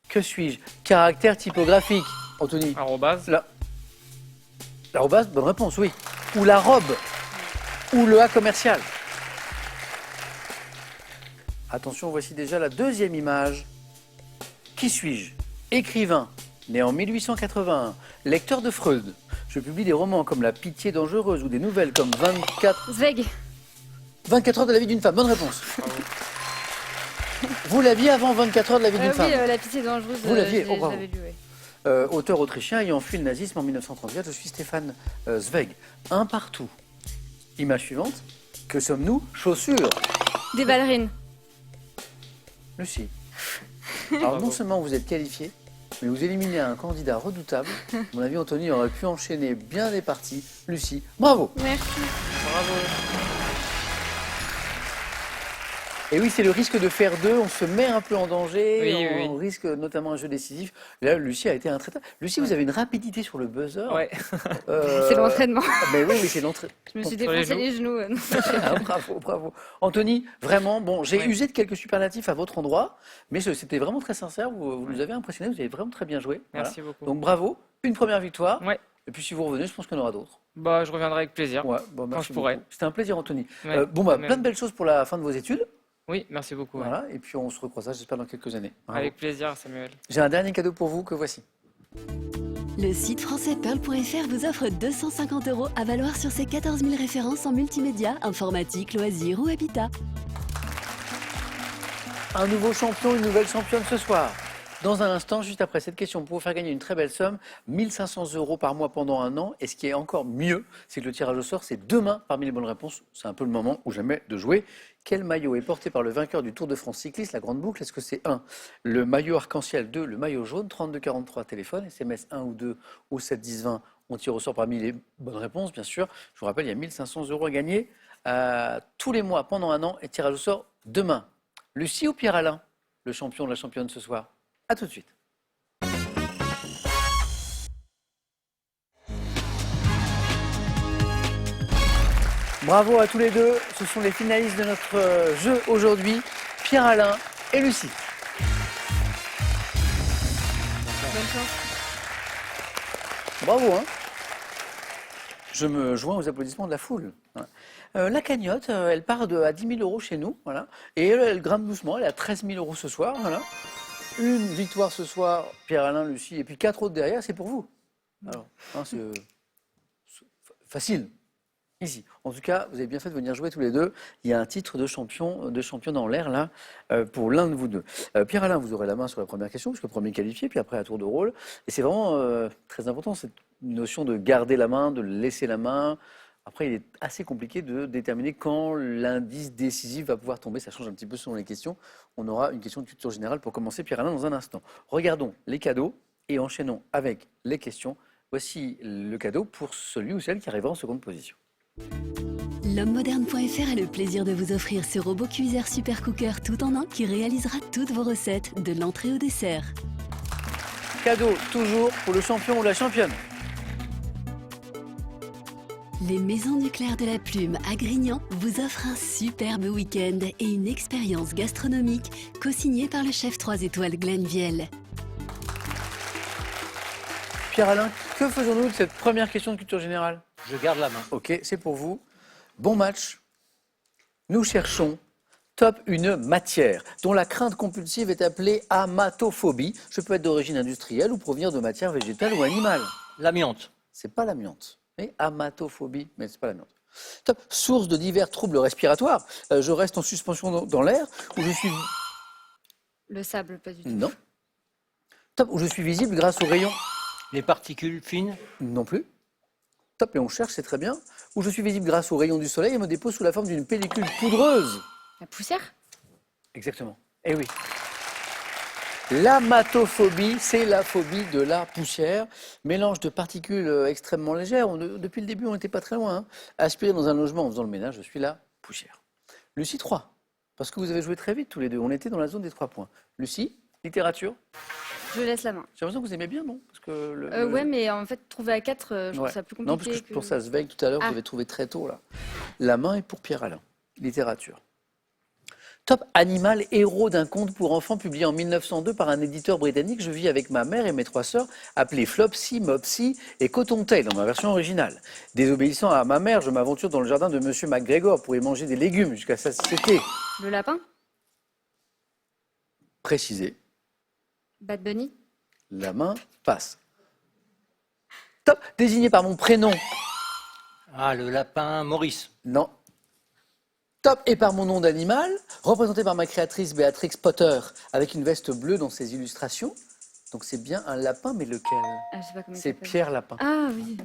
Speaker 1: Que suis-je? Caractère typographique. Anthony.
Speaker 2: Arrobase.
Speaker 1: L'arrobase, bonne réponse, oui. Ou la robe. Ou le A commercial. Attention, voici déjà la deuxième image. Qui suis-je? Écrivain, né en 1881, lecteur de Freud. Je publie des romans comme La Pitié dangereuse ou des nouvelles comme 24 heures de la vie d'une femme. Bonne réponse. Vous l'aviez avant 24 heures de la vie d'une femme.
Speaker 3: Oui, La Pitié dangereuse.
Speaker 1: Vous l'aviez,
Speaker 3: je
Speaker 1: oh, bravo.
Speaker 3: l'avais lu, ouais.
Speaker 1: Auteur autrichien ayant fui le nazisme en 1934, je suis Stéphane Zweig. Un partout. Image suivante. Que sommes-nous? Chaussures.
Speaker 3: Des ballerines.
Speaker 1: Lucie. Alors non seulement vous êtes qualifié, mais vous éliminez un candidat redoutable. À mon avis, Anthony aurait pu enchaîner bien des parties. Lucie, bravo.
Speaker 3: Merci.
Speaker 2: Bravo.
Speaker 1: Et oui, c'est le risque de faire deux. On se met un peu en danger.
Speaker 2: Oui,
Speaker 1: on risque notamment un jeu décisif. Là, Lucie a été intraitable. Lucie, vous avez une rapidité sur le buzzer.
Speaker 2: Ouais.
Speaker 3: C'est l'entraînement.
Speaker 1: Mais oui, c'est l'entraînement.
Speaker 3: Je me suis
Speaker 2: Sur les
Speaker 3: défoncé les genoux.
Speaker 1: Ah, bravo, bravo. Anthony, vraiment, bon, j'ai
Speaker 2: Ouais.
Speaker 1: usé de quelques superlatifs à votre endroit, mais c'était vraiment très sincère. Vous nous avez impressionné. Vous avez vraiment très bien joué. Voilà.
Speaker 2: Merci beaucoup.
Speaker 1: Donc bravo. Une première victoire.
Speaker 2: Ouais.
Speaker 1: Et puis si vous revenez, je pense qu'il y en aura d'autres.
Speaker 2: Bah, je reviendrai avec plaisir.
Speaker 1: Ouais, bon, merci
Speaker 2: je pourrais.
Speaker 1: beaucoup. C'était un plaisir, Anthony.
Speaker 2: Ouais,
Speaker 1: Bon, bah,
Speaker 2: même.
Speaker 1: plein de belles choses pour la fin de vos études.
Speaker 2: Oui, merci beaucoup. ouais.
Speaker 1: Voilà. Et puis on se recroisera, j'espère, dans quelques années. Bravo.
Speaker 2: Avec plaisir, Samuel.
Speaker 1: J'ai un dernier cadeau pour vous que voici.
Speaker 8: Le site français Pearl.fr vous offre 250 € à valoir sur ses 14 000 références en multimédia, informatique, loisirs ou habitat.
Speaker 1: Un nouveau champion, une nouvelle championne ce soir. Dans un instant, juste après cette question, pour vous faire gagner une très belle somme, 1 500 € par mois pendant un an. Et ce qui est encore mieux, c'est que le tirage au sort, c'est demain parmi les bonnes réponses. C'est un peu le moment ou jamais de jouer. Quel maillot est porté par le vainqueur du Tour de France cycliste, la Grande Boucle? Est-ce que c'est 1, le maillot arc-en-ciel, 2, le maillot jaune, 32 43 téléphone, SMS 1 ou 2 au 7 10 20. On tire au sort parmi les bonnes réponses, bien sûr. Je vous rappelle, il y a 1 500 € à gagner tous les mois pendant un an et tirage au sort demain. Lucie ou Pierre-Alain, le champion de la championne ce soir? A tout de suite. Bravo à tous les deux. Ce sont les finalistes de notre jeu aujourd'hui, Pierre-Alain et Lucie.
Speaker 3: Bonne chance.
Speaker 1: Bravo, hein. Je me joins aux applaudissements de la foule. La cagnotte, elle part à 10 000 € chez nous, voilà. Et elle grimpe doucement, elle est à 13 000 € ce soir, voilà. Une victoire ce soir, Pierre-Alain, Lucie, et puis 4 autres derrière, c'est pour vous. Alors, hein, c'est facile. Ici. En tout cas, vous avez bien fait de venir jouer tous les deux. Il y a un titre de champion dans l'air, là, pour l'un de vous deux. Pierre-Alain, vous aurez la main sur la première question, puisque le premier qualifié, puis après à tour de rôle. Et c'est vraiment très important, cette notion de garder la main, de laisser la main. Après, il est assez compliqué de déterminer quand l'indice décisif va pouvoir tomber. Ça change un petit peu selon les questions. On aura une question de culture générale pour commencer, Pierre-Alain, dans un instant. Regardons les cadeaux et enchaînons avec les questions. Voici le cadeau pour celui ou celle qui arrivera en seconde position.
Speaker 8: L'homme-moderne.fr a le plaisir de vous offrir ce robot cuiseur super cooker tout en un qui réalisera toutes vos recettes, de l'entrée au dessert.
Speaker 1: Cadeau toujours pour le champion ou la championne.
Speaker 8: Les Maisons du Clair de la Plume à Grignan vous offrent un superbe week-end et une expérience gastronomique co-signée par le chef 3 étoiles Glenn Viel.
Speaker 1: Pierre-Alain, que faisons-nous de cette première question de culture générale?
Speaker 5: Je garde la main.
Speaker 1: Ok, c'est pour vous. Bon match. Nous cherchons, top, une matière dont la crainte compulsive est appelée amatophobie. Je peux être d'origine industrielle ou provenir de matière végétale ou animale.
Speaker 5: L'amiante.
Speaker 1: C'est pas l'amiante. Mais amatophobie, mais c'est pas l'amiante. Top, source de divers troubles respiratoires. Je reste en suspension dans l'air où je suis...
Speaker 3: Le sable, pas du tout.
Speaker 1: Non. Top, où je suis visible grâce aux rayons.
Speaker 5: Les particules fines.
Speaker 1: Non plus. Top, et on cherche, c'est très bien. Où je suis visible grâce aux rayons du soleil et me dépose sous la forme d'une pellicule poudreuse.
Speaker 3: La poussière?
Speaker 1: Exactement. Eh oui. L'amatophobie, c'est la phobie de la poussière. Mélange de particules extrêmement légères. Depuis le début, on n'était pas très loin. Hein. Aspirer dans un logement en faisant le ménage, je suis la poussière. Lucie, 3. Parce que vous avez joué très vite tous les deux. On était dans la zone des 3 points. Lucie, littérature.
Speaker 3: Je laisse la main.
Speaker 1: J'ai l'impression que vous aimez bien, non? Parce que
Speaker 3: Ouais, mais en fait, trouver à 4, je trouve
Speaker 1: Ouais.
Speaker 3: ça plus
Speaker 1: Non,
Speaker 3: compliqué.
Speaker 1: parce que pour ça, Zweig, tout à l'heure,
Speaker 3: Ah.
Speaker 1: vous avez trouvé très tôt, là. La main est pour Pierre-Alain. Littérature. Top animal héros d'un conte pour enfants publié en 1902 par un éditeur britannique. Je vis avec ma mère et mes 3 sœurs, appelés Flopsy, Mopsy et Cottontail dans ma version originale. Désobéissant à ma mère, je m'aventure dans le jardin de Monsieur McGregor pour y manger des légumes jusqu'à satiété.
Speaker 3: Le lapin?
Speaker 1: Précisé.
Speaker 3: Bad Bunny?
Speaker 1: La main passe. Top désigné par mon prénom.
Speaker 5: Ah, le lapin Maurice.
Speaker 1: Non. Top et par mon nom d'animal, représenté par ma créatrice Béatrix Potter, avec une veste bleue dans ses illustrations. Donc c'est bien un lapin, mais lequel?
Speaker 3: Ah, je sais pas comment il
Speaker 1: C'est
Speaker 3: s'appelle.
Speaker 1: Pierre Lapin.
Speaker 3: Ah oui,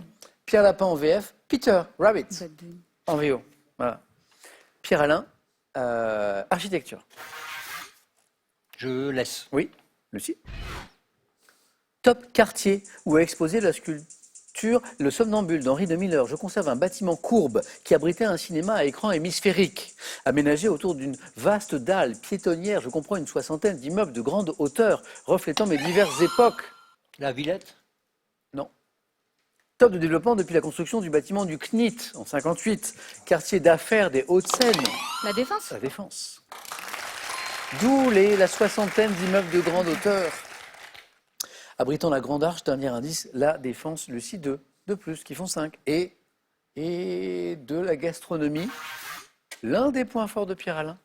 Speaker 1: Pierre Lapin en VF, Peter Rabbit
Speaker 3: Bad Bunny.
Speaker 1: en VO. Voilà. Pierre Alain, architecture.
Speaker 5: Je laisse.
Speaker 1: Oui, Lucie. Top quartier, où est exposée la sculpture Le Somnambule d'Henri de Miller. Je conserve un bâtiment courbe qui abritait un cinéma à écran hémisphérique, aménagé autour d'une vaste dalle piétonnière. Je comprends une 60aine d'immeubles de grande hauteur, reflétant mes diverses époques.
Speaker 5: La Villette.
Speaker 1: Non. Top de développement depuis la construction du bâtiment du CNIT en 58, quartier d'affaires des Hauts-de-Seine.
Speaker 3: La Défense?
Speaker 1: La Défense. D'où la 60aine d'immeubles de grande hauteur. Abritant la Grande Arche, dernier indice, la Défense, Lucie 2, de plus, qui font 5. Et de la gastronomie, l'un des points forts de Pierre-Alain.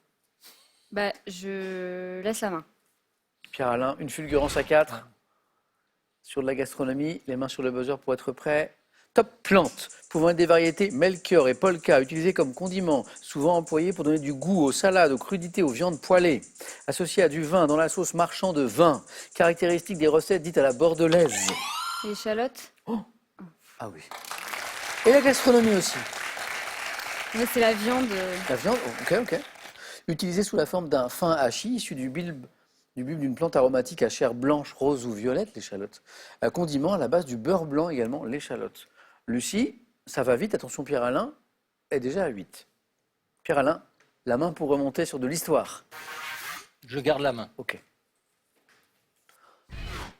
Speaker 3: Bah, je laisse la main.
Speaker 1: Pierre-Alain, une fulgurance à 4. Sur de la gastronomie, les mains sur le buzzer pour être prêt. Top plantes, pouvant être des variétés Melchior et Polka, utilisées comme condiments, souvent employés pour donner du goût aux salades, aux crudités, aux viandes poêlées, associées à du vin dans la sauce marchand de vin, caractéristique des recettes dites à la bordelaise.
Speaker 3: L'échalote?
Speaker 1: Ah oui. Et la gastronomie aussi.
Speaker 3: Ouais, c'est la viande.
Speaker 1: La viande, ok. Utilisée sous la forme d'un fin hachis issu du bulbe d'une plante aromatique à chair blanche, rose ou violette, l'échalote. Un condiment à la base du beurre blanc également, l'échalote. Lucie, ça va vite, attention Pierre-Alain, est déjà à 8. Pierre-Alain, la main pour remonter sur de l'histoire.
Speaker 5: Je garde la main.
Speaker 1: Ok.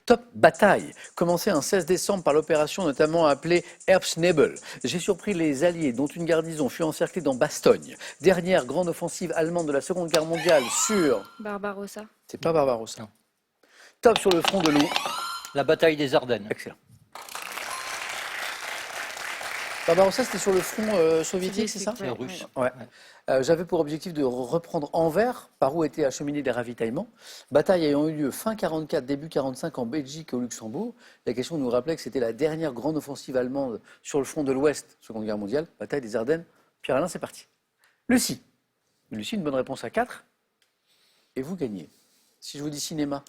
Speaker 1: Top bataille, commencée un 16 décembre par l'opération notamment appelée Herbstnebel. J'ai surpris les Alliés, dont une garnison fut encerclée dans Bastogne. Dernière grande offensive allemande de la Seconde Guerre mondiale sur...
Speaker 3: Barbarossa?
Speaker 1: C'est pas Barbarossa.
Speaker 5: Non.
Speaker 1: Top sur le front de l'eau.
Speaker 5: La bataille des Ardennes.
Speaker 1: Excellent. Barbarossa, c'était sur le front soviétique, c'est ça?
Speaker 5: C'est russe.
Speaker 1: Ouais. J'avais pour objectif de reprendre Anvers, par où étaient acheminés des ravitaillements. Bataille ayant eu lieu fin 44, début 45 en Belgique et au Luxembourg. La question nous rappelait que c'était la dernière grande offensive allemande sur le front de l'Ouest, Seconde Guerre mondiale. Bataille des Ardennes. Pierre-Alain, c'est parti. Lucie. Lucie, une bonne réponse à 4. Et vous gagnez. Si je vous dis cinéma.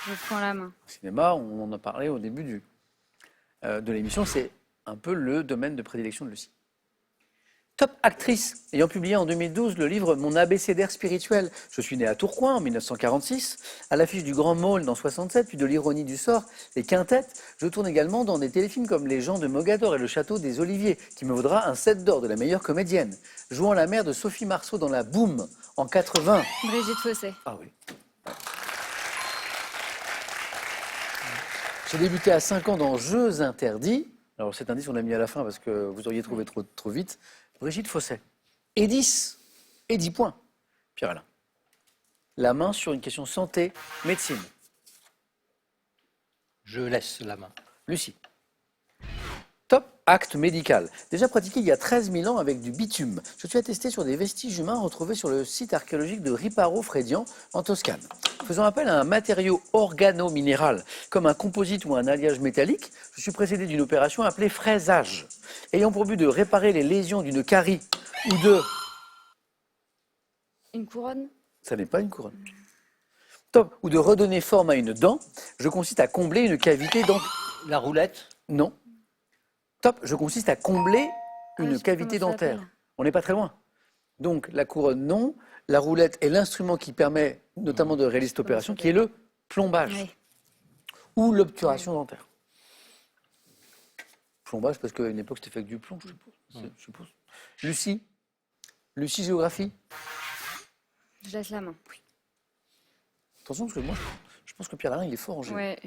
Speaker 3: Je prends la main.
Speaker 1: Cinéma, on en a parlé au début de l'émission, c'est un peu le domaine de prédilection de Lucie. Top actrice, ayant publié en 2012 le livre Mon abécédaire spirituel. Je suis né à Tourcoing en 1946, à l'affiche du Grand Môle en 67, puis de l'Ironie du sort, les Quintettes. Je tourne également dans des téléfilms comme Les gens de Mogador et Le château des Oliviers, qui me vaudra un 7 d'or de la meilleure comédienne. Jouant la mère de Sophie Marceau dans La Boum en 80.
Speaker 3: Brigitte Fossé?
Speaker 1: Ah oui. J'ai débuté à 5 ans dans Jeux interdits. Alors cet indice, on l'a mis à la fin parce que vous auriez trouvé trop vite. Brigitte Fossé. Et 10. Et 10 points. Pierre-Alain. La main sur une question santé, médecine.
Speaker 5: Je laisse la main.
Speaker 1: Lucie. Top. acte médical. Déjà pratiqué il y a 13 000 ans avec du bitume. Je suis attesté sur des vestiges humains retrouvés sur le site archéologique de Riparo Fredian en Toscane. Faisant appel à un matériau organo-minéral comme un composite ou un alliage métallique, je suis précédé d'une opération appelée fraisage. Ayant pour but de réparer les lésions d'une carie ou de...
Speaker 3: Une couronne?
Speaker 1: Ça n'est pas une couronne. Top. Ou de redonner forme à une dent, je consiste à combler une cavité dentaire.
Speaker 5: La roulette.
Speaker 1: Non. Top. Je consiste à combler
Speaker 3: Ah,
Speaker 1: une
Speaker 3: je sais
Speaker 1: cavité
Speaker 3: comment ça
Speaker 1: dentaire.
Speaker 3: s'appelle.
Speaker 1: On n'est pas très loin. Donc la couronne, non. La roulette est l'instrument qui permet notamment de réaliser cette opération, qui est le plombage
Speaker 3: Ouais.
Speaker 1: ou l'obturation dentaire. Plombage parce qu'à une époque c'était fait avec du plomb, je suppose. Lucie. Lucie, géographie.
Speaker 3: Je laisse la main.
Speaker 1: Attention, parce que moi, je pense que Pierre Alain, il est fort en géo.
Speaker 3: Ouais.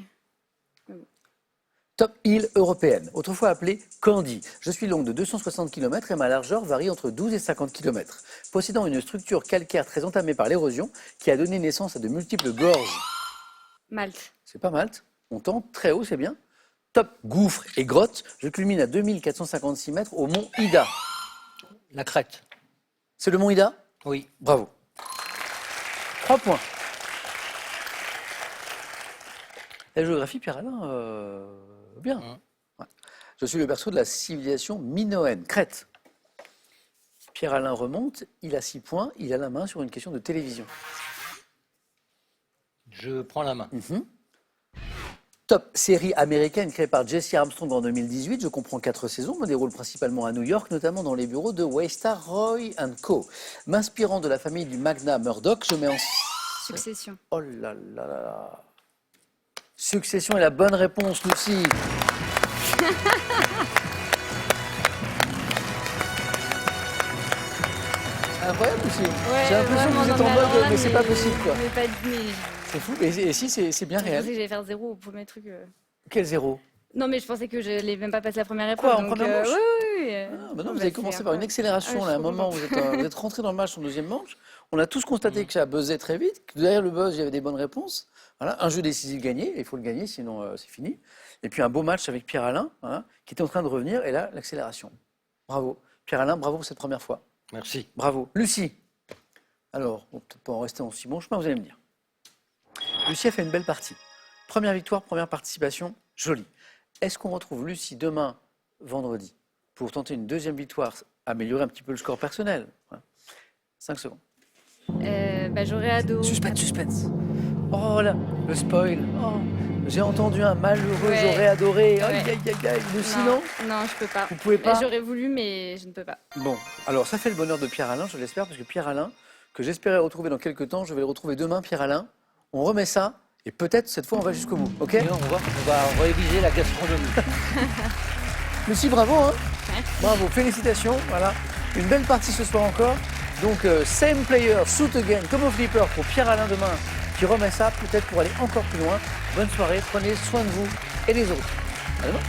Speaker 1: Top île européenne, autrefois appelée Candie. Je suis longue de 260 km et ma largeur varie entre 12 et 50 km. Possédant une structure calcaire très entamée par l'érosion qui a donné naissance à de multiples gorges.
Speaker 3: Malte.
Speaker 1: C'est pas Malte. On tente très haut, c'est bien. Top gouffre et grotte. Je culmine à 2456 mètres au mont Ida.
Speaker 5: La crête.
Speaker 1: C'est le mont Ida?
Speaker 5: Oui.
Speaker 1: Bravo. 3 points. La géographie, Pierre Alain, bien. Ouais. Je suis le berceau de la civilisation minoenne, Crète. Pierre Alain remonte, il a 6 points, il a la main sur une question de télévision.
Speaker 5: Je prends la main.
Speaker 1: Top, série américaine créée par Jesse Armstrong en 2018. Je comprends 4 saisons, me déroule principalement à New York, notamment dans les bureaux de Waystar Roy & Co. M'inspirant de la famille du magnat Murdoch, je mets en...
Speaker 3: Succession.
Speaker 1: Oh là là là là. Succession est la bonne réponse, Lucie. Incroyable, Lucie. J'ai l'impression que vous êtes en mode, mais c'est pas possible, quoi. C'est fou. Et si, c'est bien
Speaker 3: Je pensais que
Speaker 1: réel.
Speaker 3: j'allais faire 0 au premier truc.
Speaker 1: Quel 0?
Speaker 3: Non, mais je pensais que je n'allais même pas passer la première épreuve.
Speaker 1: Quoi, en première manche?
Speaker 3: Oui.
Speaker 1: Ah, bah non, vous avez commencé par une accélération, là, à un moment, vous êtes rentré dans le match en deuxième manche. On a tous constaté que ça buzzait très vite, que derrière le buzz, il y avait des bonnes réponses. Voilà, un jeu décisif gagné, il faut le gagner, sinon c'est fini. Et puis un beau match avec Pierre Alain, hein, qui était en train de revenir, et là, l'accélération. Bravo. Pierre Alain, bravo pour cette première fois.
Speaker 5: Merci.
Speaker 1: Bravo. Lucie. Alors, on ne peut pas en rester en si bon chemin, vous allez me dire. Lucie a fait une belle partie. Première victoire, première participation, jolie. Est-ce qu'on retrouve Lucie demain, vendredi, pour tenter une deuxième victoire, améliorer un petit peu le score personnel? 5 secondes.
Speaker 3: J'aurais adoré.
Speaker 1: Suspense. Oh là, le spoil. Oh, j'ai entendu un malheureux,
Speaker 3: Ouais.
Speaker 1: j'aurais adoré.
Speaker 3: Ouais.
Speaker 1: Aïe, aïe, aïe, aïe. Lucie, non?
Speaker 3: Non, je peux pas.
Speaker 1: Vous pouvez pas?
Speaker 3: J'aurais voulu, mais je ne peux pas.
Speaker 1: Bon, alors ça fait le bonheur de Pierre Alain, je l'espère, parce que Pierre Alain, que j'espérais retrouver dans quelques temps, je vais le retrouver demain, Pierre Alain. On remet ça, et peut-être cette fois on va jusqu'au bout, ok?
Speaker 5: Et on va réviser la gastronomie.
Speaker 1: Lucie, bravo, hein?
Speaker 3: Merci.
Speaker 1: Bravo, félicitations, voilà. Une belle partie ce soir encore. Donc, same player, shoot again, comme au flipper pour Pierre Alain demain, qui remet ça peut-être pour aller encore plus loin. Bonne soirée, prenez soin de vous et des autres. À demain.